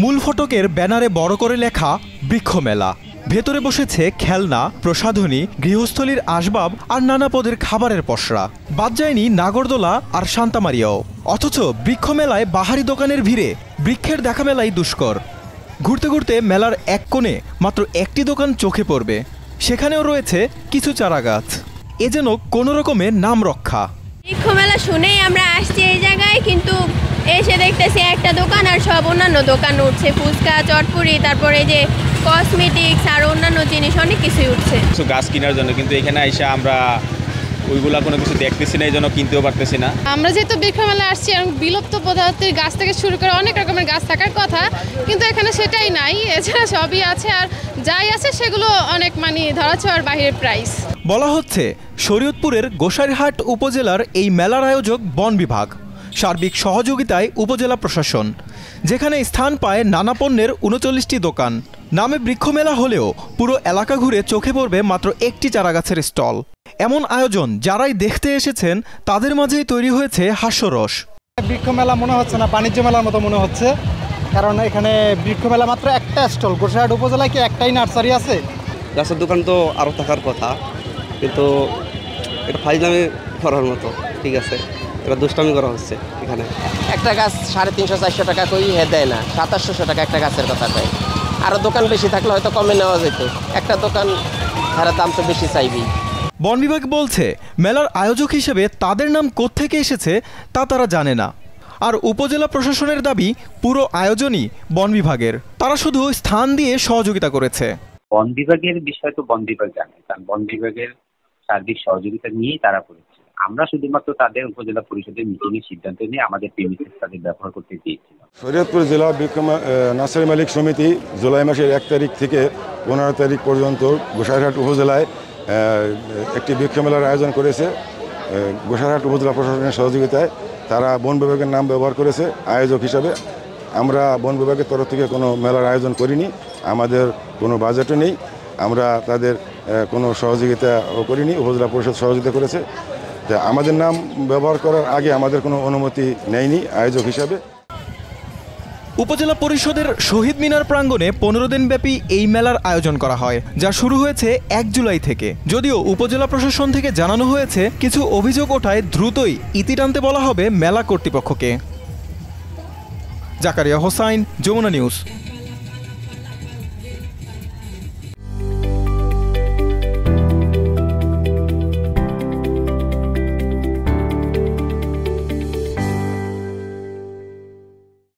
মূল ফটকের ব্যানারে বড় করে লেখা বৃক্ষ মেলা। ভেতরে বসেছে খেলনা, প্রসাধনী, গৃহস্থলীর আসবাব আর নানা পদের খাবারের পসরা। বাদ যায়নি নাগরদোলা আর শান্তামারিয়াও। অথচ বৃক্ষ মেলায় বাহারি দোকানের ভিড়ে বৃক্ষের দেখা মেলাই দুষ্কর। ঘুরতে ঘুরতে মেলার এক কোণে মাত্র একটি দোকান চোখে পড়বে, সেখানেও রয়েছে কিছু চারাগাছ। এ যেন কোনো রকমের নাম রক্ষা। বৃক্ষ মেলা শুনেই আমরা আসছি এই জায়গায়, কিন্তু এসে দেখতেছি একটা দোকান আর সব অন্যান্য দোকান উঠছে, ফুচকা, চটপুরি, তারপরে যে কসমেটিক্স আর অন্যান্য জিনিস অনেক কিছুই উঠছে। কিছু গাছ কেনার জন্য, কিন্তু এখানে এসে আমরা ওইগুলা কোনো কিছু দেখতেছি না, এই জন্য কিনতেও পারতেছি না। আমরা যেহেতু বৃক্ষ মেলা আসছি, এবং বিলুপ্ত প্রজাতির গাছ থেকে শুরু করে অনেক রকমের গাছ থাকার কথা, কিন্তু এখানে সেটাই নাই। এছাড়া সবই আছে, আর যাই আছে সেগুলো অনেক ধরাছোঁয়ার বাইরের প্রাইস। বলা হচ্ছে শরীয়তপুরের গোসাইরহাট উপজেলার এই মেলার আয়োজক বন বিভাগ, সার্বিক সহযোগিতায় উপজেলা প্রশাসন, যেখানে স্থান পায় নানা পণ্যের ৩৯টি দোকান। নামে বৃক্ষ মেলা হলেও পুরো এলাকা ঘুরে চোখে পড়বে মাত্র একটি চারাগাছের স্টল। এমন আয়োজন যারাই দেখতে এসেছেন তাদের মাঝেই তৈরি হয়েছে হাস্যরস। বৃক্ষ মেলা মনে হচ্ছে না, বাণিজ্য মেলার মতো মনে হচ্ছে, কারণ এখানে বৃক্ষ মেলা মাত্র একটা স্টল। গোসাইরহাট উপজেলায় কি একটাই নার্সারি আছে? গাছের দোকান তো আরও থাকার কথা, কিন্তু এটা ফাইজলামি করার মতো। ঠিক আছে, এটা দুষ্টামি করা হচ্ছে এখানে। একটা গাছ 350-400 টাকা কই দেয় না, 2700 টাকা একটা গাছের কথা কয়। আরও দোকান বেশি থাকলে হয়তো কমে নেওয়া যেত। একটা দোকান তারা দাম তো বেশি চাইবেই। বন বিভাগ বলছে মেলার আয়োজক হিসেবে তাদের নাম কোত্থেকে এসেছে তা তারা জানে না। আর উপজেলা প্রশাসনের দাবি পুরো আয়োজনই বন বিভাগের, তারা শুধু স্থান দিয়ে সহযোগিতা করেছে। বন বিভাগের বিষয় তো বন বিভাগ জানে, কারণ বন বিভাগের সার্বিক সহযোগিতা নিয়েই তারা করেছে। আমরা শুধুমাত্র তাদের উপজেলা পরিষদের মিটিংয়ের সিদ্ধান্ত নিয়ে আমাদের প্রেমিসেস তাদের ব্যবহার করতে দিয়েছিলাম। শরীয়তপুর জেলা নার্সারি মালিক সমিতি জুলাই মাসের 1 তারিখ থেকে 15 তারিখ পর্যন্ত গোসাইরহাট উপজেলায় একটি বৃক্ষ মেলার আয়োজন করেছে। গোসাইরহাট উপজেলা প্রশাসনের সহযোগিতায় তারা বন বিভাগের নাম ব্যবহার করেছে আয়োজক হিসাবে। আমরা বন বিভাগের তরফ থেকে কোনো মেলার আয়োজন করিনি, আমাদের কোনো বাজেটও নেই, আমরা তাদের কোনো সহযোগিতাও করিনি, উপজেলা পরিষদ সহযোগিতা করেছে। আমাদের নাম ব্যবহার করার আগে আমাদের কোনো অনুমতি নেয়নি আয়োজক হিসাবে। উপজেলা পরিষদের শহীদ মিনার প্রাঙ্গণে 15 দিনব্যাপী এই মেলার আয়োজন করা হয়, যা শুরু হয়েছে 1 জুলাই থেকে। যদিও উপজেলা প্রশাসন থেকে জানানো হয়েছে কিছু অভিযোগ ওঠায় দ্রুতই ইতি টানতে বলা হবে মেলা কর্তৃপক্ষকে। জাকারিয়া হোসাইন, যমুনা নিউজ।